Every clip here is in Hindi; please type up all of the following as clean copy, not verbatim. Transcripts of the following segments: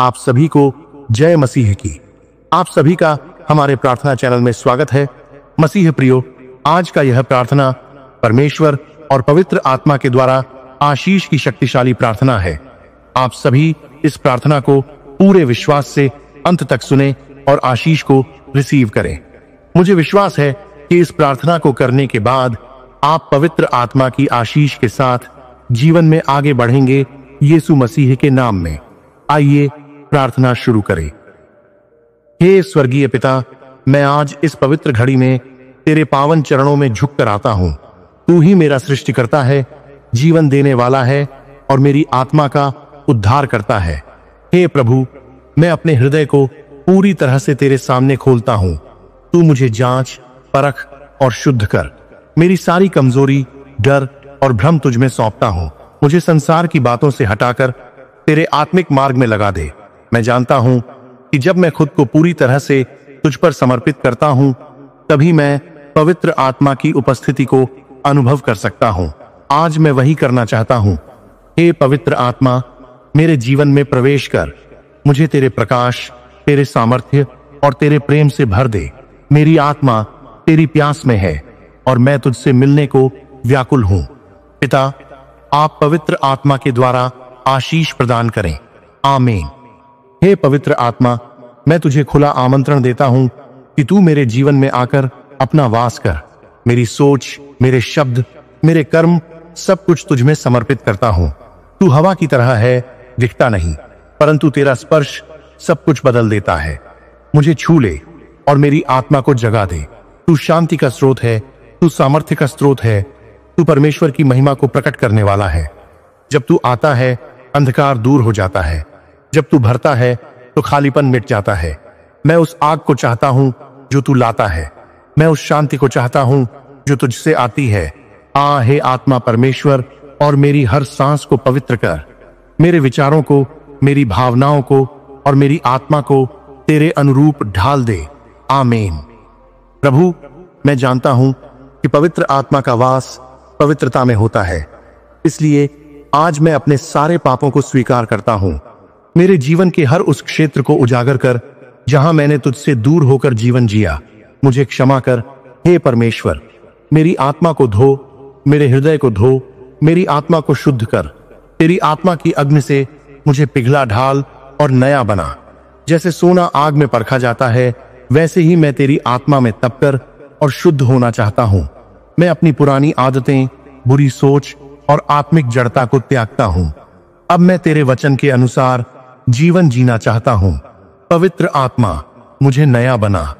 आप सभी को जय मसीह की। आप सभी का हमारे प्रार्थना चैनल में स्वागत है। मसीह प्रियो, आज का यह प्रार्थना परमेश्वर और पवित्र आत्मा के द्वारा आशीष की शक्तिशाली प्रार्थना है। आप सभी इस प्रार्थना को पूरे विश्वास से अंत तक सुने और आशीष को रिसीव करें। मुझे विश्वास है कि इस प्रार्थना को करने के बाद आप पवित्र आत्मा की आशीष के साथ जीवन में आगे बढ़ेंगे, यीशु मसीह के नाम में। आइए प्रार्थना शुरू करें। हे स्वर्गीय पिता, मैं आज इस पवित्र घड़ी में तेरे पावन चरणों में झुक कर आता हूं। तू ही मेरा सृष्टिकर्ता है, जीवन देने वाला है और मेरी आत्मा का उद्धार करता है। हे प्रभु, मैं अपने हृदय को पूरी तरह से तेरे सामने खोलता हूं। तू मुझे जांच, परख और शुद्ध कर। मेरी सारी कमजोरी, डर और भ्रम तुझ में सौंपता हूं। मुझे संसार की बातों से हटाकर तेरे आत्मिक मार्ग में लगा दे। मैं जानता हूं कि जब मैं खुद को पूरी तरह से तुझ पर समर्पित करता हूं, तभी मैं पवित्र आत्मा की उपस्थिति को अनुभव कर सकता हूं। आज मैं वही करना चाहता हूं। हे पवित्र आत्मा, मेरे जीवन में प्रवेश कर। मुझे तेरे प्रकाश, तेरे सामर्थ्य और तेरे प्रेम से भर दे। मेरी आत्मा तेरी प्यास में है और मैं तुझसे मिलने को व्याकुल हूं। पिता, आप पवित्र आत्मा के द्वारा आशीष प्रदान करें। आमीन। हे पवित्र आत्मा, मैं तुझे खुला आमंत्रण देता हूं कि तू मेरे जीवन में आकर अपना वास कर। मेरी सोच, मेरे शब्द, मेरे कर्म, सब कुछ तुझ में समर्पित करता हूं। तू हवा की तरह है, दिखता नहीं, परंतु तेरा स्पर्श सब कुछ बदल देता है। मुझे छू ले और मेरी आत्मा को जगा दे। तू शांति का स्रोत है, तू सामर्थ्य का स्रोत है, तू परमेश्वर की महिमा को प्रकट करने वाला है। जब तू आता है, अंधकार दूर हो जाता है। जब तू भरता है तो खालीपन मिट जाता है। मैं उस आग को चाहता हूं जो तू लाता है। मैं उस शांति को चाहता हूं जो तुझसे आती है। हे आत्मा परमेश्वर, और मेरी हर सांस को पवित्र कर। मेरे विचारों को, मेरी भावनाओं को और मेरी आत्मा को तेरे अनुरूप ढाल दे। आमीन। प्रभु, मैं जानता हूं कि पवित्र आत्मा का वास पवित्रता में होता है, इसलिए आज मैं अपने सारे पापों को स्वीकार करता हूं। मेरे जीवन के हर उस क्षेत्र को उजागर कर जहां मैंने तुझसे दूर होकर जीवन जिया। मुझे क्षमा कर। हे परमेश्वर, मेरी आत्मा को धो, मेरे हृदय को धो, मेरी आत्मा को शुद्ध कर। तेरी आत्मा की अग्नि से मुझे पिघला ढाल और नया बना। जैसे सोना आग में परखा जाता है, वैसे ही मैं तेरी आत्मा में तपकर और शुद्ध होना चाहता हूं। मैं अपनी पुरानी आदतें, बुरी सोच और आत्मिक जड़ता को त्यागता हूं। अब मैं तेरे वचन के अनुसार जीवन जीना चाहता हूं। पवित्र आत्मा, मुझे नया बना।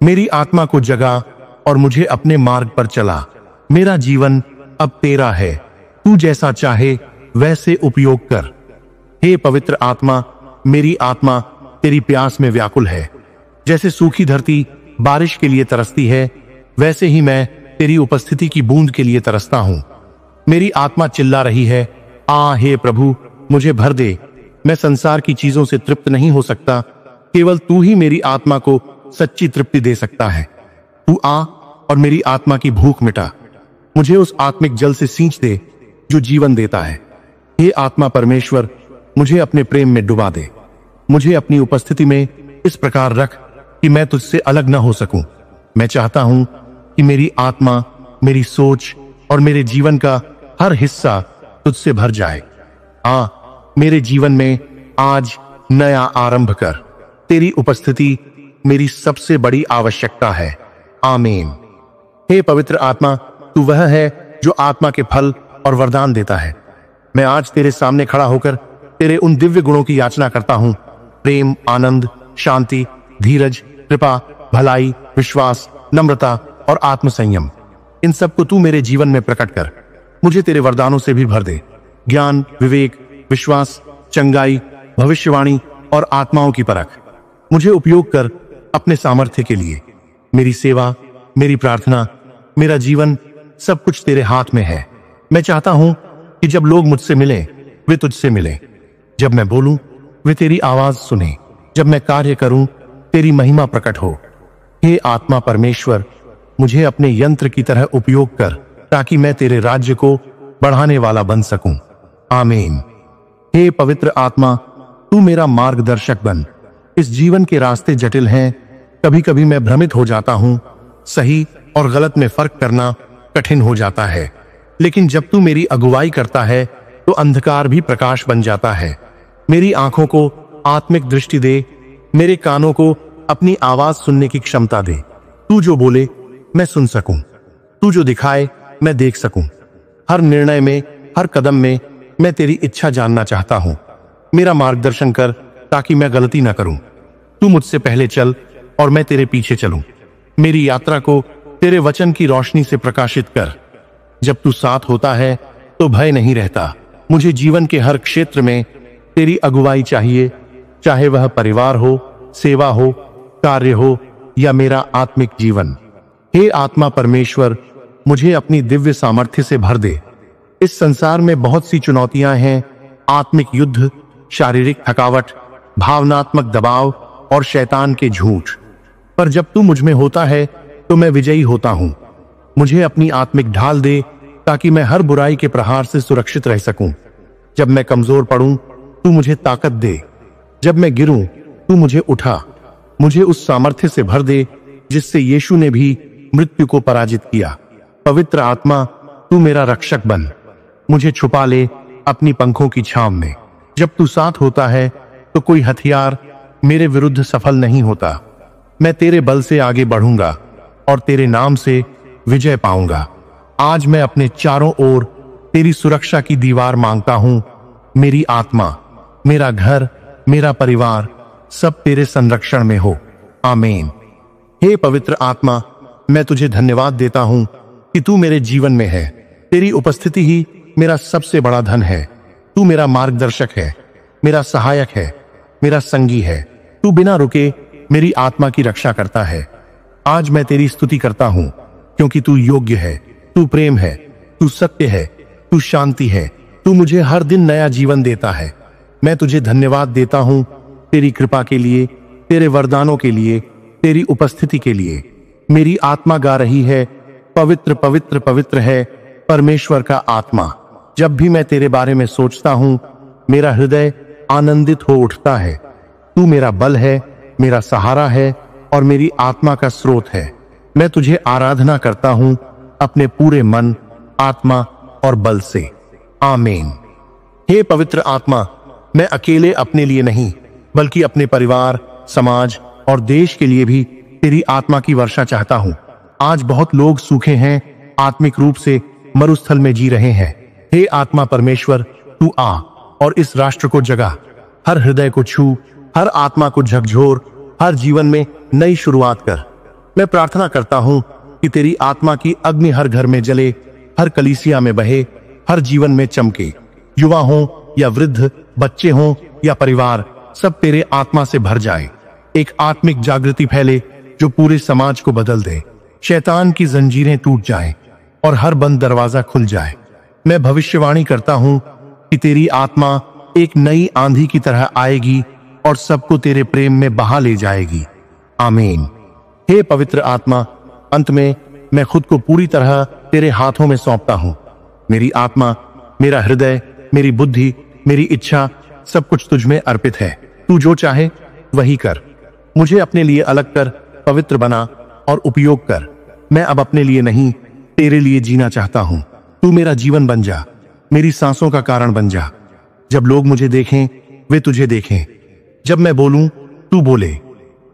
मेरी आत्मा को जगा और मुझे अपने मार्ग पर चला। मेरा जीवन अब तेरा है। तू जैसा चाहे वैसे उपयोग कर। हे पवित्र आत्मा, मेरी आत्मा तेरी प्यास में व्याकुल है। जैसे सूखी धरती बारिश के लिए तरसती है, वैसे ही मैं तेरी उपस्थिति की बूंद के लिए तरसता हूं। मेरी आत्मा चिल्ला रही है, हे प्रभु, मुझे भर दे। मैं संसार की चीजों से तृप्त नहीं हो सकता। केवल तू ही मेरी आत्मा को सच्ची तृप्ति दे सकता है। तू आ और मेरी आत्मा की भूख मिटा। मुझे उस आत्मिक जल से सींच दे जो जीवन देता है। हे आत्मा परमेश्वर, मुझे अपने प्रेम में डुबा दे। मुझे अपनी उपस्थिति में इस प्रकार रख कि मैं तुझसे अलग न हो सकूं। मैं चाहता हूं कि मेरी आत्मा, मेरी सोच और मेरे जीवन का हर हिस्सा तुझसे भर जाए। मेरे जीवन में आज नया आरंभ कर। तेरी उपस्थिति मेरी सबसे बड़ी आवश्यकता है। आमीन। हे पवित्र आत्मा, तू वह है जो आत्मा के फल और वरदान देता है। मैं आज तेरे सामने खड़ा होकर तेरे उन दिव्य गुणों की याचना करता हूं। प्रेम, आनंद, शांति, धीरज, कृपा, भलाई, विश्वास, नम्रता और आत्मसंयम, इन सब को तू मेरे जीवन में प्रकट कर। मुझे तेरे वरदानों से भी भर दे। ज्ञान, विवेक, विश्वास, चंगाई, भविष्यवाणी और आत्माओं की परख। मुझे उपयोग कर अपने सामर्थ्य के लिए। मेरी सेवा, मेरी प्रार्थना, मेरा जीवन, सब कुछ तेरे हाथ में है। मैं चाहता हूं कि जब लोग मुझसे मिलें, वे तुझसे मिलें। जब मैं बोलूं, वे तेरी आवाज सुने। जब मैं कार्य करूं, तेरी महिमा प्रकट हो। हे आत्मा परमेश्वर, मुझे अपने यंत्र की तरह उपयोग कर, ताकि मैं तेरे राज्य को बढ़ाने वाला बन सकूं। आमीन। हे पवित्र आत्मा, तू मेरा मार्गदर्शक बन। इस जीवन के रास्ते जटिल हैं, कभी कभी मैं भ्रमित हो जाता हूँ, सही और गलत में फर्क करना कठिन हो जाता है। लेकिन जब तू मेरी अगुवाई करता है तो अंधकार भी प्रकाश बन जाता है। मेरी आंखों को आत्मिक दृष्टि दे, मेरे कानों को अपनी आवाज सुनने की क्षमता दे। तू जो बोले मैं सुन सकूं, तू जो दिखाए मैं देख सकूं। हर निर्णय में, हर कदम में मैं तेरी इच्छा जानना चाहता हूं। मेरा मार्गदर्शन कर ताकि मैं गलती ना करूं। तू मुझसे पहले चल और मैं तेरे पीछे चलूं। मेरी यात्रा को तेरे वचन की रोशनी से प्रकाशित कर। जब तू साथ होता है तो भय नहीं रहता। मुझे जीवन के हर क्षेत्र में तेरी अगुवाई चाहिए, चाहे वह परिवार हो, सेवा हो, कार्य हो या मेरा आत्मिक जीवन। हे आत्मा परमेश्वर, मुझे अपनी दिव्य सामर्थ्य से भर दे। इस संसार में बहुत सी चुनौतियां हैं, आत्मिक युद्ध, शारीरिक थकावट, भावनात्मक दबाव और शैतान के झूठ। पर जब तू मुझ में होता है तो मैं विजयी होता हूं। मुझे अपनी आत्मिक ढाल दे ताकि मैं हर बुराई के प्रहार से सुरक्षित रह सकूं। जब मैं कमजोर पड़ूं तू मुझे ताकत दे, जब मैं गिरूं तू मुझे उठा। मुझे उस सामर्थ्य से भर दे जिससे यीशु ने भी मृत्यु को पराजित किया। पवित्र आत्मा, तू मेरा रक्षक बन। मुझे छुपा ले अपनी पंखों की छांव में। जब तू साथ होता है तो कोई हथियार मेरे विरुद्ध सफल नहीं होता। मैं तेरे बल से आगे बढ़ूंगा और तेरे नाम से विजय पाऊंगा। आज मैं अपने चारों ओर तेरी सुरक्षा की दीवार मांगता हूं। मेरी आत्मा, मेरा घर, मेरा परिवार सब तेरे संरक्षण में हो। आमीन। हे पवित्र आत्मा, मैं तुझे धन्यवाद देता हूं कि तू मेरे जीवन में है। तेरी उपस्थिति ही मेरा सबसे बड़ा धन है। तू मेरा मार्गदर्शक है, मेरा सहायक है, मेरा संगी है। तू बिना रुके मेरी आत्मा की रक्षा करता है। आज मैं तेरी स्तुति करता हूं क्योंकि तू योग्य है, तू प्रेम है, तू सत्य है, तू शांति है। तू मुझे हर दिन नया जीवन देता है। मैं तुझे धन्यवाद देता हूं तेरी कृपा के लिए, तेरे वरदानों के लिए, तेरी उपस्थिति के लिए। मेरी आत्मा गा रही है, पवित्र पवित्र पवित्र है परमेश्वर का आत्मा। जब भी मैं तेरे बारे में सोचता हूं मेरा हृदय आनंदित हो उठता है। तू मेरा बल है, मेरा सहारा है और मेरी आत्मा का स्रोत है। मैं तुझे आराधना करता हूं अपने पूरे मन, आत्मा और बल से। आमीन। हे पवित्र आत्मा, मैं अकेले अपने लिए नहीं बल्कि अपने परिवार, समाज और देश के लिए भी तेरी आत्मा की वर्षा चाहता हूं। आज बहुत लोग सूखे हैं, आत्मिक रूप से मरुस्थल में जी रहे हैं। हे आत्मा परमेश्वर, तू आ और इस राष्ट्र को जगा। हर हृदय को छू, हर आत्मा को झकझोर, हर जीवन में नई शुरुआत कर। मैं प्रार्थना करता हूं कि तेरी आत्मा की अग्नि हर घर में जले, हर कलीसिया में बहे, हर जीवन में चमके। युवा हो या वृद्ध, बच्चे हों या परिवार, सब तेरे आत्मा से भर जाए। एक आत्मिक जागृति फैले जो पूरे समाज को बदल दे। शैतान की जंजीरें टूट जाएं और हर बंद दरवाजा खुल जाए। मैं भविष्यवाणी करता हूं कि तेरी आत्मा एक नई आंधी की तरह आएगी और सबको तेरे प्रेम में बहा ले जाएगी। आमीन। हे पवित्र आत्मा, अंत में मैं खुद को पूरी तरह तेरे हाथों में सौंपता हूं। मेरी आत्मा, मेरा हृदय, मेरी बुद्धि, मेरी इच्छा, सब कुछ तुझ में अर्पित है। तू जो चाहे वही कर। मुझे अपने लिए अलग कर, पवित्र बना और उपयोग कर। मैं अब अपने लिए नहीं, तेरे लिए जीना चाहता हूं। तू मेरा जीवन बन जा, मेरी सांसों का कारण बन जा। जब लोग मुझे देखें वे तुझे देखें। जब मैं बोलूं तू बोले,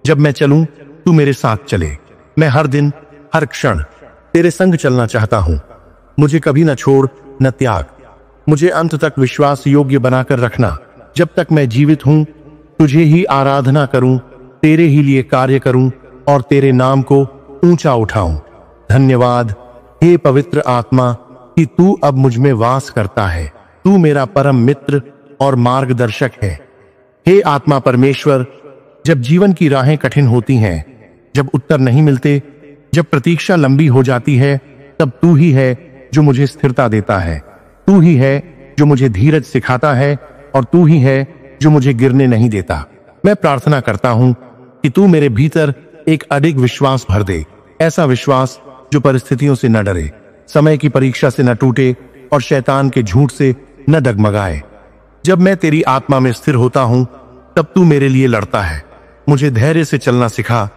जब मैं चलूं तू मेरे साथ चले। मैं हर दिन, हर क्षण तेरे संग चलना चाहता हूं। मुझे कभी न छोड़ न त्याग। मुझे अंत तक विश्वास योग्य बनाकर रखना। जब तक मैं जीवित हूं तुझे ही आराधना करूं, तेरे ही लिए कार्य करूं और तेरे नाम को ऊंचा उठाऊं। धन्यवाद हे पवित्र आत्मा कि तू अब मुझ में वास करता है। तू मेरा परम मित्र और मार्गदर्शक है। हे आत्मा परमेश्वर, जब जीवन की राहें कठिन होती हैं, जब उत्तर नहीं मिलते, जब प्रतीक्षा लंबी हो जाती है, तब तू ही है जो मुझे स्थिरता देता है। तू ही है जो मुझे धीरज सिखाता है और तू ही है जो मुझे गिरने नहीं देता। मैं प्रार्थना करता हूं कि तू मेरे भीतर एक अडिग विश्वास भर दे, ऐसा विश्वास जो परिस्थितियों से न डरे, समय की परीक्षा से न टूटे और शैतान के झूठ से न डगमगाए। जब मैं तेरी आत्मा में स्थिर होता हूं तब तू मेरे लिए लड़ता है। मुझे धैर्य से चलना सिखा,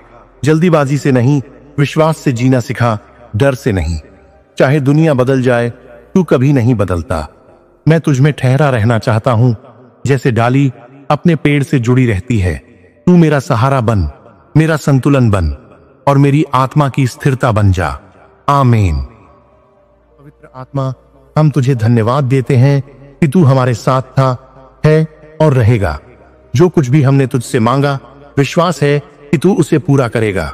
जल्दीबाजी से नहीं, विश्वास से जीना सिखा, डर से नहीं। चाहे दुनिया बदल जाए, तू कभी नहीं बदलता। मैं तुझ में ठहरा रहना चाहता हूं, जैसे डाली अपने पेड़ से जुड़ी रहती है। तू मेरा सहारा बन, मेरा संतुलन बन और मेरी आत्मा की स्थिरता बन जा। आमीन। पवित्र आत्मा, हम तुझे धन्यवाद देते हैं कि तू हमारे साथ था, है और रहेगा। जो कुछ भी हमने तुझसे मांगा, विश्वास है कि तू उसे पूरा करेगा।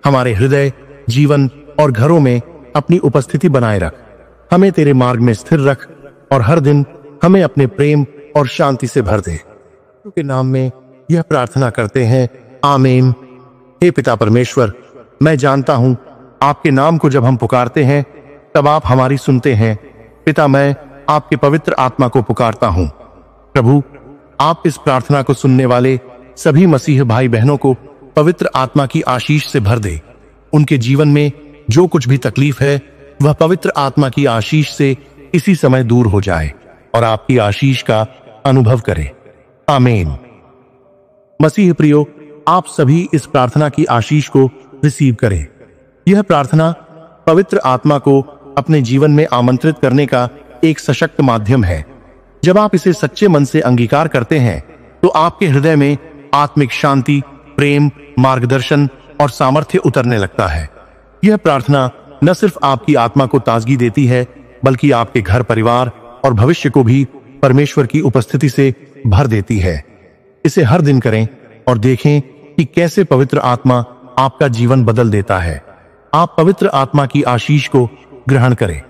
हमारे हृदय, जीवन और घरों में अपनी उपस्थिति बनाए रख। हमें तेरे मार्ग में स्थिर रख और हर दिन हमें अपने प्रेम और शांति से भर दे। के नाम में यह प्रार्थना करते हैं, आमीन। हे पिता परमेश्वर, मैं जानता हूं आपके नाम को जब हम पुकारते हैं तब आप हमारी सुनते हैं। पिता, मैं आपके पवित्र आत्मा को पुकारता हूं। प्रभु, आप इस प्रार्थना को सुनने वाले सभी मसीह भाई बहनों को पवित्र आत्मा की आशीष से भर दे। उनके जीवन में जो कुछ भी तकलीफ है, वह पवित्र आत्मा की आशीष से इसी समय दूर हो जाए और आपकी आशीष का अनुभव करें। आमीन। मसीह प्रियो, आप सभी इस प्रार्थना की आशीष को रिसीव करें। यह प्रार्थना पवित्र आत्मा को अपने जीवन में आमंत्रित करने का एक सशक्त माध्यम है। जब आप इसे सच्चे मन से अंगीकार करते हैं तो आपके हृदय में आत्मिक शांति, प्रेम, मार्गदर्शन और सामर्थ्य उतरने लगता है। यह प्रार्थना न सिर्फ आपकी आत्मा को ताजगी देती है, बल्कि आपके घर परिवार और भविष्य को भी परमेश्वर की उपस्थिति से भर देती है। इसे हर दिन करें और देखें कि कैसे पवित्र आत्मा आपका जीवन बदल देता है। आप पवित्र आत्मा की आशीष को ग्रहण करें।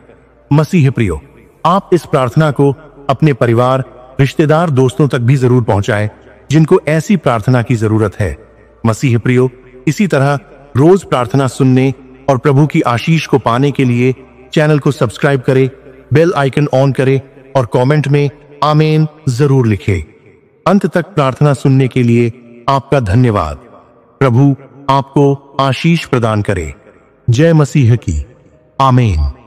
मसीह प्रियो, आप इस प्रार्थना को अपने परिवार, रिश्तेदार, दोस्तों तक भी जरूर पहुंचाएं जिनको ऐसी प्रार्थना की जरूरत है। मसीह प्रियो, इसी तरह रोज प्रार्थना सुनने और प्रभु की आशीष को पाने के लिए चैनल को सब्सक्राइब करें, बेल आइकन ऑन करें और कमेंट में आमीन जरूर लिखें। अंत तक प्रार्थना सुनने के लिए आपका धन्यवाद। प्रभु आपको आशीष प्रदान करे। जय मसीह की। आमीन।